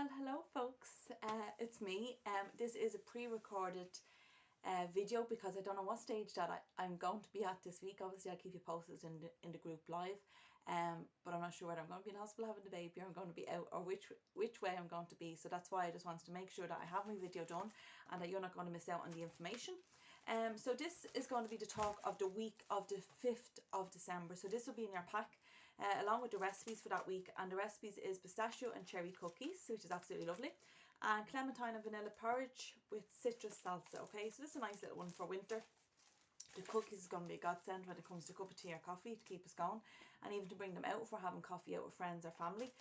Well, hello folks, it's me. This is a pre-recorded video because I don't know what stage that I'm going to be at this week. Obviously I'll keep you posted in the group live, but I'm not sure whether I'm going to be in hospital having the baby or I'm going to be out, or which way I'm going to be. So that's why I just wanted to make sure that I have my video done and that you're not going to miss out on the information. So this is going to be the talk of the week of the 5th of December. So this will be in your pack along with the recipes for that week. And the recipes is pistachio and cherry cookies, which is absolutely lovely. And clementine and vanilla porridge with citrus salsa. Okay, so this is a nice little one for winter. The cookies is going to be a godsend when it comes to a cup of tea or coffee to keep us going. And even to bring them out if we're having coffee out with friends or family.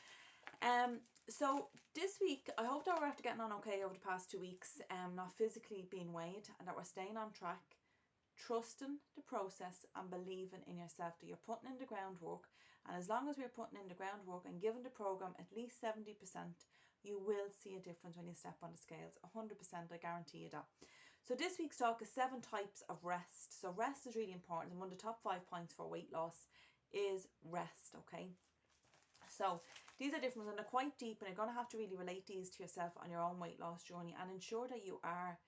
So this week, I hope that we're after getting on okay over the past 2 weeks, not physically being weighed, and that we're staying on track, trusting the process and believing in yourself, that you're putting in the groundwork. And as long as we're putting in the groundwork and giving the program at least 70%, you will see a difference when you step on the scales. 100%, I guarantee you that. So this week's talk is 7 types of rest. So rest is really important, and one of the top 5 points for weight loss is rest, okay? So these are different and they're quite deep, and you're going to have to really relate these to yourself on your own weight loss journey and ensure that you are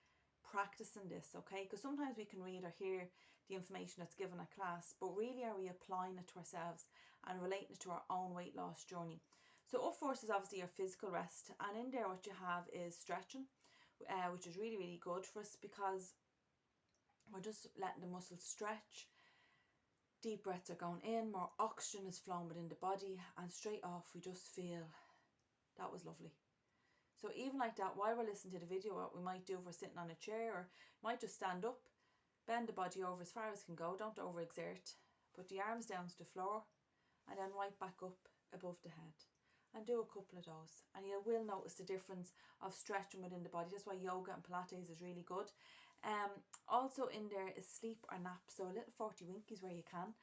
practicing this, okay? Because sometimes we can read or hear the information that's given at class, but really are we applying it to ourselves and relating it to our own weight loss journey? So up first is obviously your physical rest, and in there what you have is stretching, which is really, really good for us because we're just letting the muscles stretch. Deep breaths are going in, more oxygen is flowing within the body, and straight off we just feel that was lovely. So even like that, while we're listening to the video, what we might do if we're sitting on a chair, or might just stand up, bend the body over as far as can go, don't overexert, put the arms down to the floor and then right back up above the head, and do a couple of those, and you will notice the difference of stretching within the body. That's why yoga and Pilates is really good. Also in there is sleep or nap, so a little 40 winkies where you can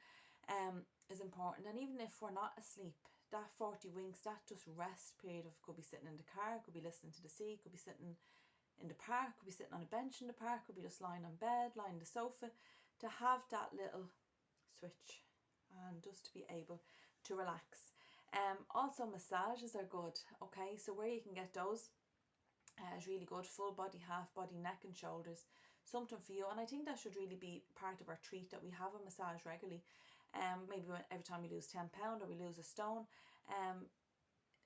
is important. And even if we're not asleep, that 40 winks, that just rest period of, could be sitting in the car, could be listening to the sea, could be sitting in the park, could be sitting on a bench in the park, could be just lying on bed, lying on the sofa, to have that little switch and just to be able to relax. Also massages are good, okay? So where you can get those is really good. Full body, half body, neck and shoulders, something for you. And I think that should really be part of our treat, that we have a massage regularly. Maybe every time we lose 10 pounds or we lose a stone,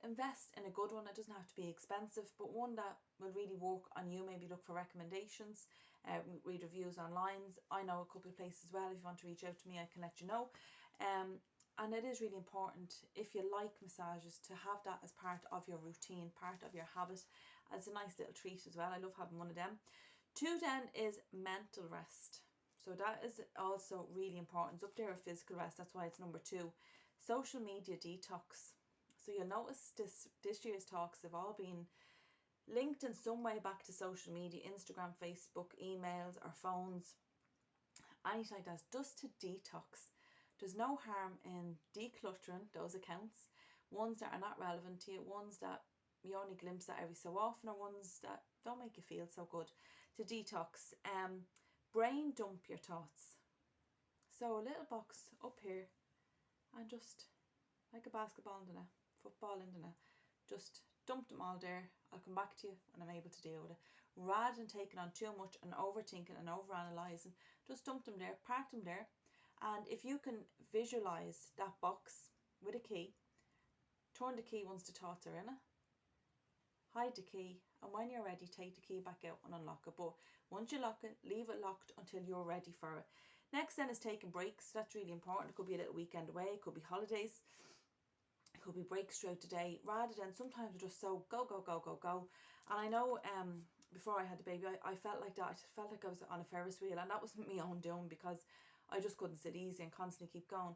invest in a good one. It doesn't have to be expensive, but one that will really work on you. Maybe look for recommendations, read reviews online. I know a couple of places as well. If you want to reach out to me, I can let you know. And it is really important, if you like massages, to have that as part of your routine, part of your habit, as a nice little treat as well. I love having one of them. 2 then is mental rest. So that is also really important. It's up there with physical rest, that's why it's number 2. Social media detox. So you'll notice this year's talks have all been linked in some way back to social media, Instagram, Facebook, emails, or phones, anything like that, just to detox. There's no harm in decluttering those accounts, ones that are not relevant to you, ones that you only glimpse at every so often, or ones that don't make you feel so good, to detox. Brain dump your thoughts. So a little box up here, and just like a basketball in the net, football in the net, just dump them all there. I'll come back to you when I'm able to deal with it. Rather than taking on too much and overthinking and overanalyzing, just dump them there, park them there. And if you can visualize that box with a key, turn the key once the thoughts are in it, hide the key, and when you're ready, take the key back out and unlock it. But once you lock it, leave it locked until you're ready for it. Next then is taking breaks. That's really important. It could be a little weekend away, it could be holidays, it could be breaks throughout the day, rather than sometimes we're just so go, go, go, go, go. And I know before I had the baby, I felt like that. I felt like I was on a Ferris wheel, and that wasn't my own doing, because I just couldn't sit easy and constantly keep going.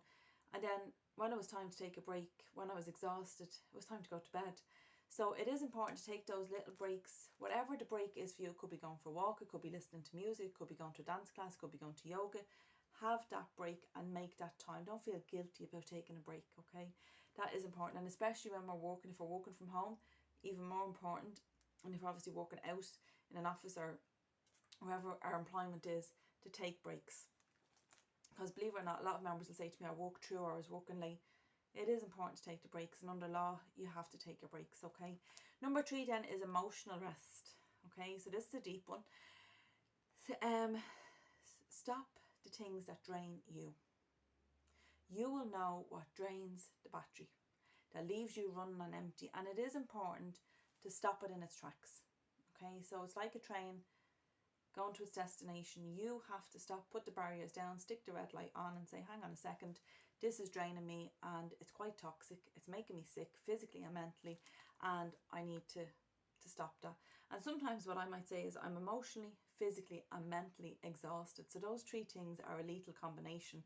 And then when it was time to take a break, when I was exhausted, it was time to go to bed. So it is important to take those little breaks, whatever the break is for you. It could be going for a walk, it could be listening to music, it could be going to a dance class, it could be going to yoga. Have that break and make that time. Don't feel guilty about taking a break, okay? That is important, and especially when we're working, if we're working from home, even more important. And if we're obviously working out in an office or wherever our employment is, to take breaks. Because believe it or not, a lot of members will say to me, I work through, or I was working late. It is important to take the breaks, and under law you have to take your breaks, okay? Number 3 then is emotional rest. Okay, so this is a deep one. Stop the things that drain you. You will know what drains the battery, that leaves you running on empty, and it is important to stop it in its tracks. Okay, so it's like a train going to its destination. You have to stop, put the barriers down, stick the red light on and say, hang on a second, this is draining me and it's quite toxic, it's making me sick physically and mentally, and I need to stop that. And sometimes what I might say is I'm emotionally, physically and mentally exhausted. So those 3 things are a lethal combination.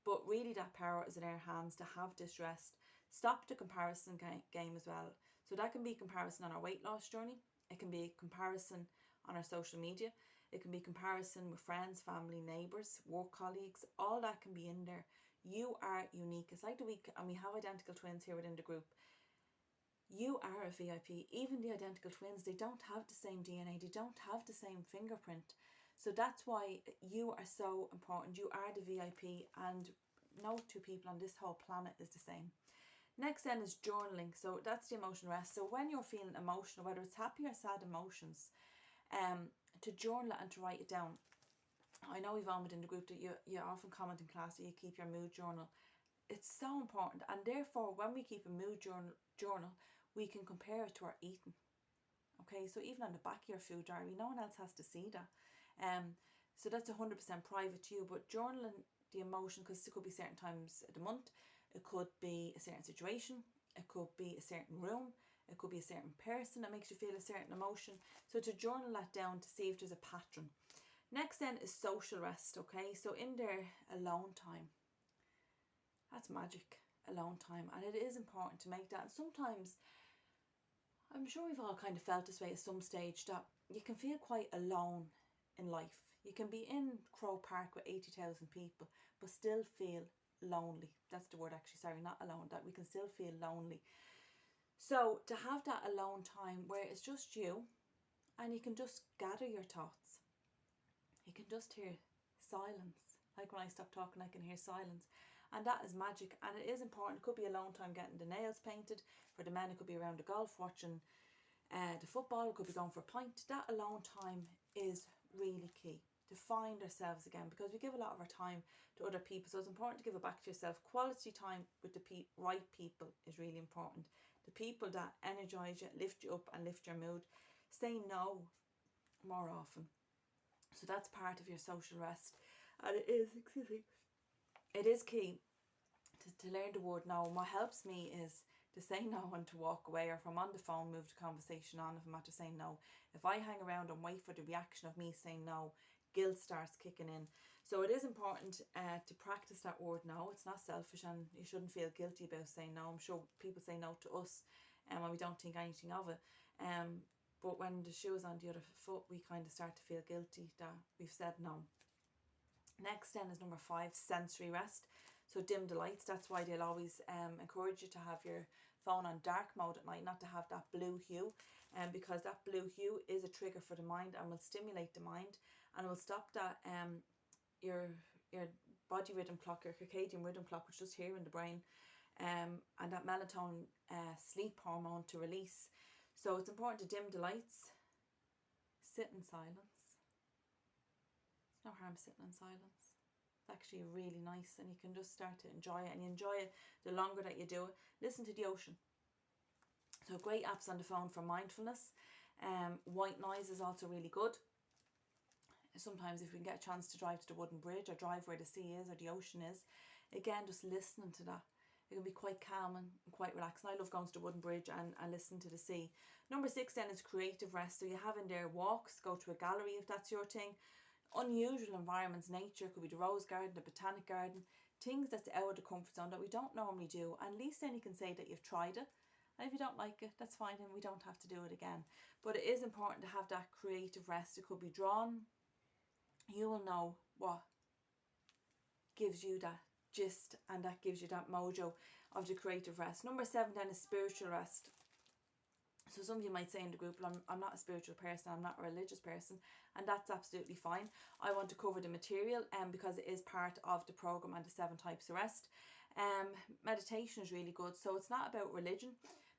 But really that power is in our hands to have this rest. Stop the comparison game as well. So that can be comparison on our weight loss journey. It can be comparison on our social media. It can be comparison with friends, family, neighbours, work colleagues. All that can be in there. You are unique. It's like the week, and we have identical twins here within the group. You are a VIP. Even the identical twins, they don't have the same DNA. They don't have the same fingerprint. So that's why you are so important. You are the VIP, and no 2 people on this whole planet is the same. Next then is journaling. So that's the emotional rest. So when you're feeling emotional, whether it's happy or sad emotions, to journal it and to write it down. I know Yvonne within the group that you often comment in class that you keep your mood journal. It's so important, and therefore when we keep a mood journal, we can compare it to our eating. Okay, so even on the back of your food diary, no one else has to see that. So that's 100% private to you. But journaling the emotion, because it could be certain times of the month, it could be a certain situation, it could be a certain room, it could be a certain person that makes you feel a certain emotion. So to journal that down to see if there's a pattern. Next then is social rest. Okay, so in there, alone time. That's magic, alone time, and it is important to make that. And sometimes, I'm sure we've all kind of felt this way at some stage, that you can feel quite alone in life. You can be in Crow Park with 80,000 people, but still feel lonely. That's the word actually, sorry, not alone, that we can still feel lonely. So to have that alone time where it's just you and you can just gather your thoughts. You can just hear silence. Like when I stop talking, I can hear silence. And that is magic, and it is important. It could be a long time getting the nails painted. For the men, it could be around the golf, watching the football. It could be going for a pint. That alone time is really key to find ourselves again, because we give a lot of our time to other people. So it's important to give it back to yourself. Quality time with the right people is really important. The people that energise you, lift you up and lift your mood. Say no more often. So that's part of your social rest. And it is key to learn the word no. And what helps me is to say no and to walk away, or if I'm on the phone, move the conversation on if I'm after saying no. If I hang around and wait for the reaction of me saying no, guilt starts kicking in. So it is important to practice that word no. It's not selfish, and you shouldn't feel guilty about saying no. I'm sure people say no to us and we don't think anything of it. But when the shoe is on the other foot, we kind of start to feel guilty that we've said no. Next then is number 5, sensory rest. So dim the lights. That's why they'll always encourage you to have your phone on dark mode at night, not to have that blue hue, because that blue hue is a trigger for the mind and will stimulate the mind, and it will stop that your body rhythm clock, your circadian rhythm clock, which is here in the brain, and that melatonin sleep hormone to release. So it's important to dim the lights, sit in silence. No harm sitting in silence. It's actually really nice, and you can just start to enjoy it, and you enjoy it the longer that you do it. Listen to the ocean. So great apps on the phone for mindfulness. White noise is also really good. Sometimes if we can get a chance to drive to the wooden bridge, or drive where the sea is or the ocean is, again, just listening to that, it can be quite calming and quite relaxing. I love going to the wooden bridge and listening to the sea. Number 6 then is creative rest. So you have in there walks, go to a gallery if that's your thing. Unusual environments, nature, could be the rose garden, the botanic garden, things that's out of the comfort zone that we don't normally do. And at least then you can say that you've tried it. And if you don't like it, that's fine, and we don't have to do it again. But it is important to have that creative rest. It could be drawn. You will know what gives you that gist, and that gives you that mojo of the creative rest. Number 7 then is spiritual rest. So some of you might say in the group, well, I'm not a spiritual person, I'm not a religious person, and that's absolutely fine. I want to cover the material because it is part of the programme and the 7 types of rest. Meditation is really good. So it's not about religion.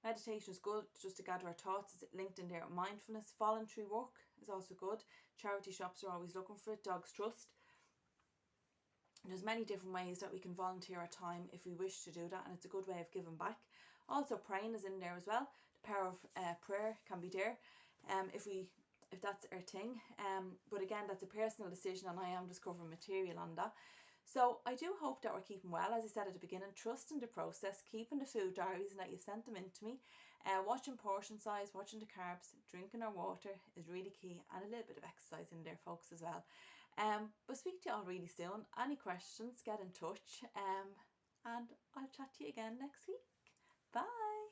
Meditation is good just to gather our thoughts. It's linked in there with mindfulness. Voluntary work is also good. Charity shops are always looking for it. Dogs Trust. There's many different ways that we can volunteer our time if we wish to do that, and it's a good way of giving back. Also, praying is in there as well. The power of prayer can be there, if that's our thing. But again, that's a personal decision, and I am just covering material on that. So I do hope that we're keeping well. As I said at the beginning, trusting the process, keeping the food diaries and that you've sent them in to me. Watching portion size, watching the carbs, drinking our water is really key, and a little bit of exercise in there, folks, as well. But speak to you all really soon. Any questions, get in touch. And I'll chat to you again next week. Bye.